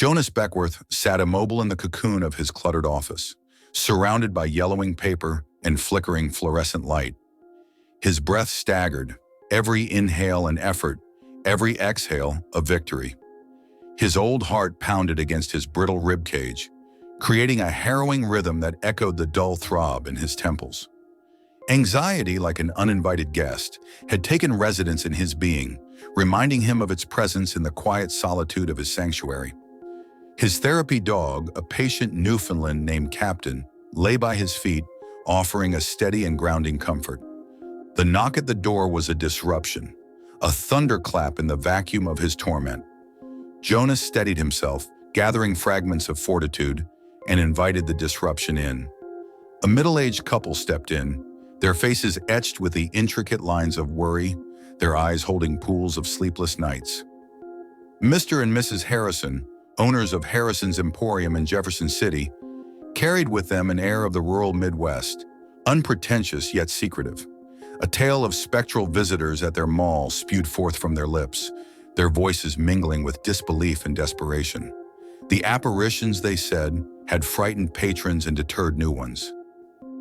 Jonas Beckworth sat immobile in the cocoon of his cluttered office, surrounded by yellowing paper and flickering fluorescent light. His breath staggered, every inhale an effort, every exhale a victory. His old heart pounded against his brittle ribcage, creating a harrowing rhythm that echoed the dull throb in his temples. Anxiety, like an uninvited guest, had taken residence in his being, reminding him of its presence in the quiet solitude of his sanctuary. His therapy dog, a patient Newfoundland named Captain, lay by his feet, offering a steady and grounding comfort. The knock at the door was a disruption, a thunderclap in the vacuum of his torment. Jonas steadied himself, gathering fragments of fortitude, and invited the disruption in. A middle-aged couple stepped in, their faces etched with the intricate lines of worry, their eyes holding pools of sleepless nights. Mr. and Mrs. Harrison, owners of Harrison's Emporium in Jefferson City, carried with them an air of the rural Midwest, unpretentious yet secretive. A tale of spectral visitors at their mall spewed forth from their lips, their voices mingling with disbelief and desperation. The apparitions, they said, had frightened patrons and deterred new ones.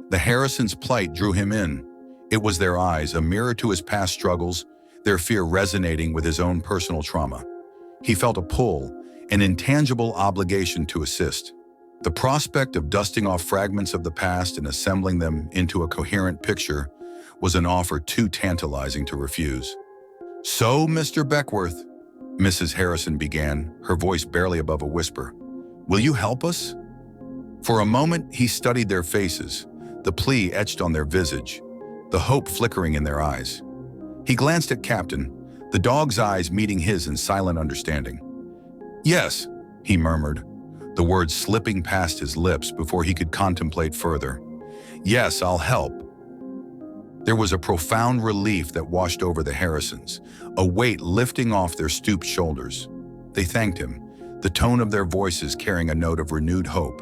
The Harrisons' plight drew him in. It was their eyes, a mirror to his past struggles, their fear resonating with his own personal trauma. He felt a pull, an intangible obligation to assist. The prospect of dusting off fragments of the past and assembling them into a coherent picture was an offer too tantalizing to refuse. "So, Mr. Beckworth," Mrs. Harrison began, her voice barely above a whisper, "will you help us?" For a moment, he studied their faces, the plea etched on their visage, the hope flickering in their eyes. He glanced at Captain, the dog's eyes meeting his in silent understanding. "Yes," he murmured, the words slipping past his lips before he could contemplate further. "Yes, I'll help." There was a profound relief that washed over the Harrisons, a weight lifting off their stooped shoulders. They thanked him, the tone of their voices carrying a note of renewed hope,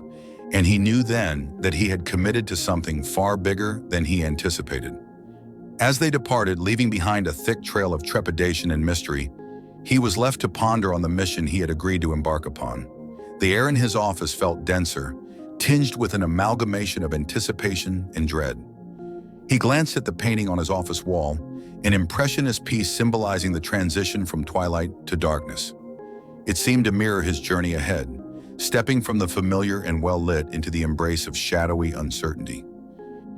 and he knew then that he had committed to something far bigger than he anticipated. As they departed, leaving behind a thick trail of trepidation and mystery, he was left to ponder on the mission he had agreed to embark upon. The air in his office felt denser, tinged with an amalgamation of anticipation and dread. He glanced at the painting on his office wall, an impressionist piece symbolizing the transition from twilight to darkness. It seemed to mirror his journey ahead, stepping from the familiar and well-lit into the embrace of shadowy uncertainty.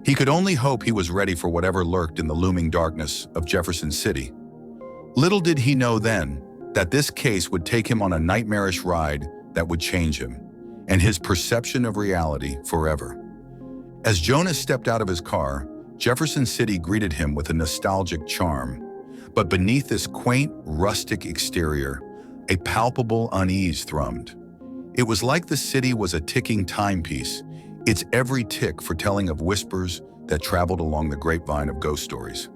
He could only hope he was ready for whatever lurked in the looming darkness of Jefferson City. Little did he know then that this case would take him on a nightmarish ride that would change him, and his perception of reality forever. As Jonas stepped out of his car, Jefferson City greeted him with a nostalgic charm. But beneath this quaint, rustic exterior, a palpable unease thrummed. It was like the city was a ticking timepiece, its every tick foretelling of whispers that traveled along the grapevine of ghost stories.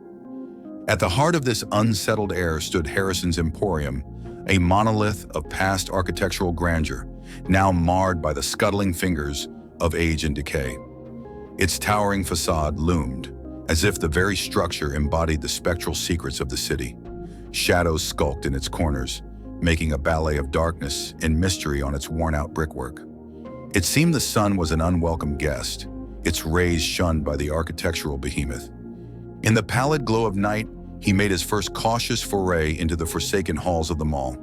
At the heart of this unsettled air stood Harrison's Emporium, a monolith of past architectural grandeur, now marred by the scuttling fingers of age and decay. Its towering facade loomed, as if the very structure embodied the spectral secrets of the city. Shadows skulked in its corners, making a ballet of darkness and mystery on its worn-out brickwork. It seemed the sun was an unwelcome guest, its rays shunned by the architectural behemoth. In the pallid glow of night, he made his first cautious foray into the forsaken halls of the mall.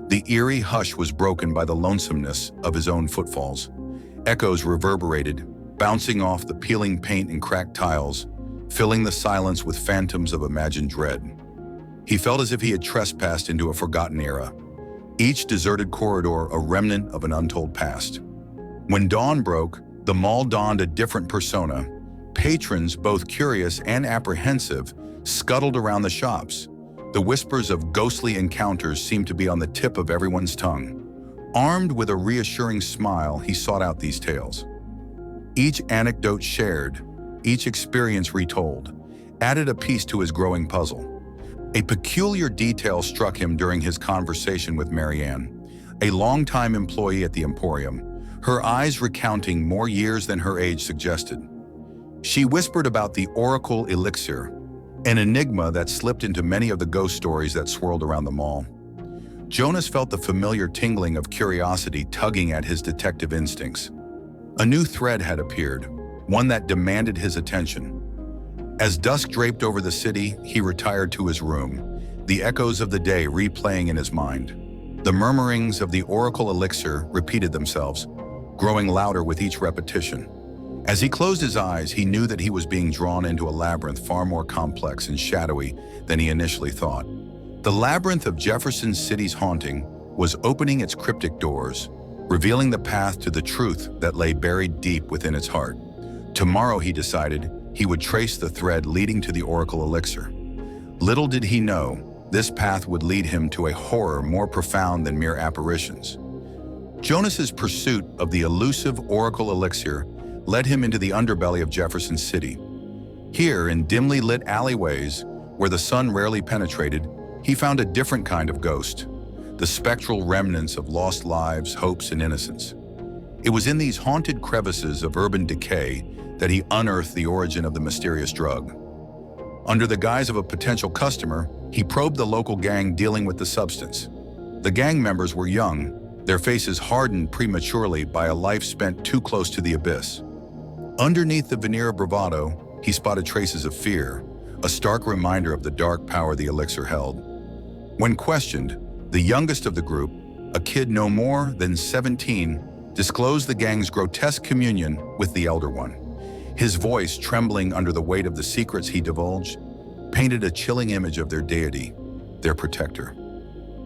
The eerie hush was broken by the lonesomeness of his own footfalls. Echoes reverberated, bouncing off the peeling paint and cracked tiles, filling the silence with phantoms of imagined dread. He felt as if he had trespassed into a forgotten era, each deserted corridor a remnant of an untold past. When dawn broke, the mall donned a different persona. Patrons, both curious and apprehensive, scuttled around the shops. The whispers of ghostly encounters seemed to be on the tip of everyone's tongue. Armed with a reassuring smile, he sought out these tales. Each anecdote shared, each experience retold, added a piece to his growing puzzle. A peculiar detail struck him during his conversation with Marianne, a longtime employee at the Emporium, her eyes recounting more years than her age suggested. She whispered about the Oracle Elixir, an enigma that slipped into many of the ghost stories that swirled around the mall. Jonas felt the familiar tingling of curiosity tugging at his detective instincts. A new thread had appeared, one that demanded his attention. As dusk draped over the city, he retired to his room, the echoes of the day replaying in his mind. The murmurings of the Oracle elixir repeated themselves, growing louder with each repetition. As he closed his eyes, he knew that he was being drawn into a labyrinth far more complex and shadowy than he initially thought. The labyrinth of Jefferson City's haunting was opening its cryptic doors, revealing the path to the truth that lay buried deep within its heart. Tomorrow, he decided, he would trace the thread leading to the Oracle elixir. Little did he know, this path would lead him to a horror more profound than mere apparitions. Jonas's pursuit of the elusive Oracle elixir led him into the underbelly of Jefferson City. Here, in dimly lit alleyways, where the sun rarely penetrated, he found a different kind of ghost, the spectral remnants of lost lives, hopes, and innocence. It was in these haunted crevices of urban decay that he unearthed the origin of the mysterious drug. Under the guise of a potential customer, he probed the local gang dealing with the substance. The gang members were young, their faces hardened prematurely by a life spent too close to the abyss. Underneath the veneer of bravado, he spotted traces of fear, a stark reminder of the dark power the elixir held. When questioned, the youngest of the group, a kid no more than 17, disclosed the gang's grotesque communion with the Elder One. His voice, trembling under the weight of the secrets he divulged, painted a chilling image of their deity, their protector.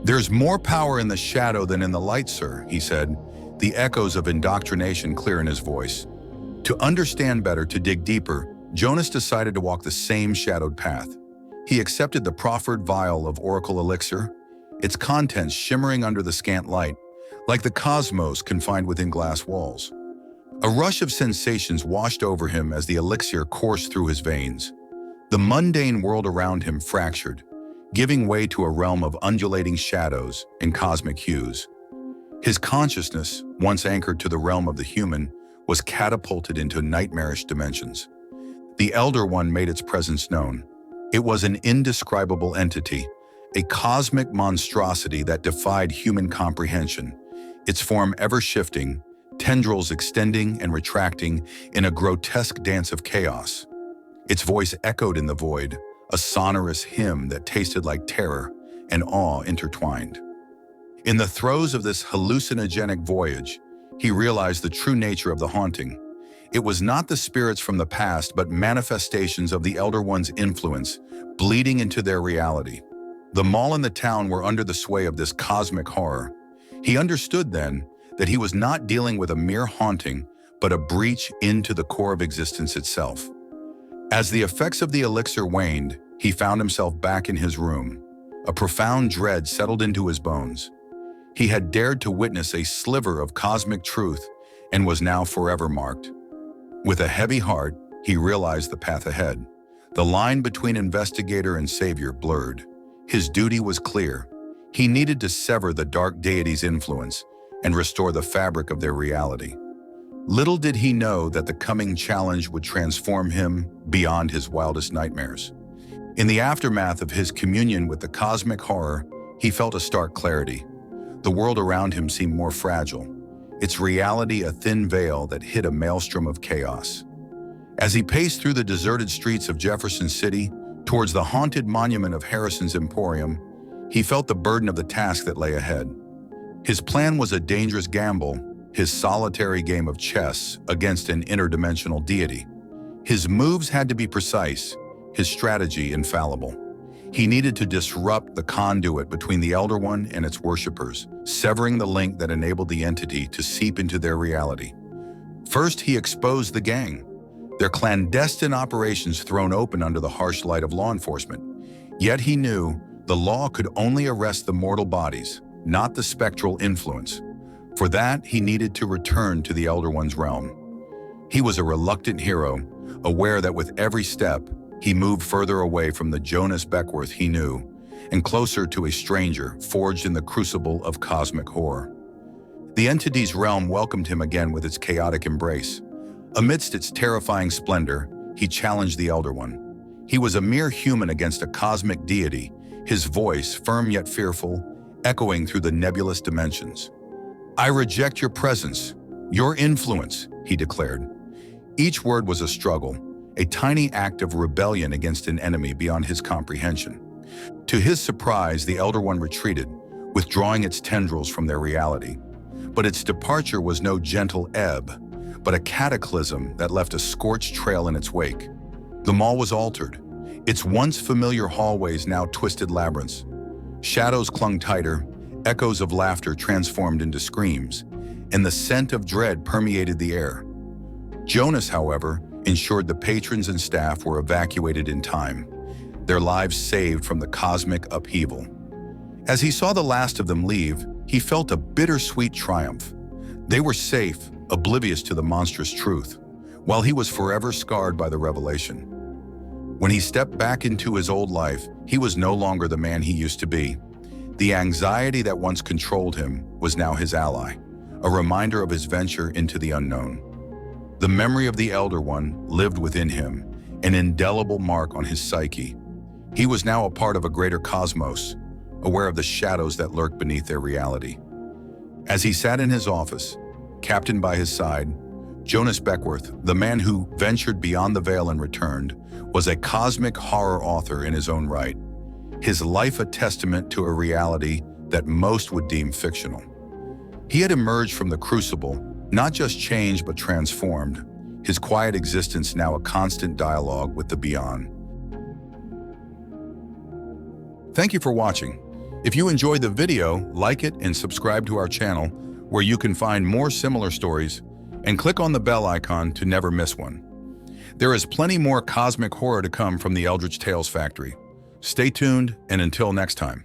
"There's more power in the shadow than in the light, sir," he said, the echoes of indoctrination clear in his voice. To understand better, to dig deeper, Jonas decided to walk the same shadowed path. He accepted the proffered vial of Oracle elixir, its contents shimmering under the scant light, like the cosmos confined within glass walls. A rush of sensations washed over him as the elixir coursed through his veins. The mundane world around him fractured, giving way to a realm of undulating shadows and cosmic hues. His consciousness, once anchored to the realm of the human, was catapulted into nightmarish dimensions. The Elder One made its presence known. It was an indescribable entity, a cosmic monstrosity that defied human comprehension, its form ever-shifting, tendrils extending and retracting in a grotesque dance of chaos. Its voice echoed in the void, a sonorous hymn that tasted like terror and awe intertwined. In the throes of this hallucinogenic voyage, he realized the true nature of the haunting. It was not the spirits from the past, but manifestations of the Elder One's influence, bleeding into their reality. The mall and the town were under the sway of this cosmic horror. He understood then that he was not dealing with a mere haunting, but a breach into the core of existence itself. As the effects of the elixir waned, he found himself back in his room. A profound dread settled into his bones. He had dared to witness a sliver of cosmic truth and was now forever marked. With a heavy heart, he realized the path ahead. The line between investigator and savior blurred. His duty was clear. He needed to sever the dark deity's influence and restore the fabric of their reality. Little did he know that the coming challenge would transform him beyond his wildest nightmares. In the aftermath of his communion with the cosmic horror, he felt a stark clarity. The world around him seemed more fragile, its reality a thin veil that hid a maelstrom of chaos. As he paced through the deserted streets of Jefferson City towards the haunted monument of Harrison's Emporium, he felt the burden of the task that lay ahead. His plan was a dangerous gamble, his solitary game of chess against an interdimensional deity. His moves had to be precise, his strategy infallible. He needed to disrupt the conduit between the Elder One and its worshippers, severing the link that enabled the entity to seep into their reality. First, he exposed the gang, their clandestine operations thrown open under the harsh light of law enforcement. Yet he knew the law could only arrest the mortal bodies, not the spectral influence. For that, he needed to return to the Elder One's realm. He was a reluctant hero, aware that with every step, he moved further away from the Jonas Beckworth he knew, and closer to a stranger forged in the crucible of cosmic horror. The entity's realm welcomed him again with its chaotic embrace. Amidst its terrifying splendor, he challenged the Elder One. He was a mere human against a cosmic deity, his voice, firm yet fearful, echoing through the nebulous dimensions. "I reject your presence, your influence," he declared. Each word was a struggle, a tiny act of rebellion against an enemy beyond his comprehension. To his surprise, the Elder One retreated, withdrawing its tendrils from their reality. But its departure was no gentle ebb, but a cataclysm that left a scorched trail in its wake. The mall was altered, its once familiar hallways now twisted labyrinths. Shadows clung tighter, echoes of laughter transformed into screams, and the scent of dread permeated the air. Jonas, however, ensured the patrons and staff were evacuated in time, their lives saved from the cosmic upheaval. As he saw the last of them leave, he felt a bittersweet triumph. They were safe, oblivious to the monstrous truth, while he was forever scarred by the revelation. When he stepped back into his old life, he was no longer the man he used to be. The anxiety that once controlled him was now his ally, a reminder of his venture into the unknown. The memory of the Elder One lived within him, an indelible mark on his psyche. He was now a part of a greater cosmos, aware of the shadows that lurked beneath their reality. As he sat in his office, captain by his side, Jonas Beckworth, the man who ventured beyond the veil and returned, was a cosmic horror author in his own right, his life a testament to a reality that most would deem fictional. He had emerged from the crucible, not just changed but transformed, his quiet existence now a constant dialogue with the beyond. Thank you for watching. If you enjoyed the video, like it and subscribe to our channel, where you can find more similar stories, and click on the bell icon to never miss one. There is plenty more cosmic horror to come from the Eldritch Tales Factory. Stay tuned, and until next time.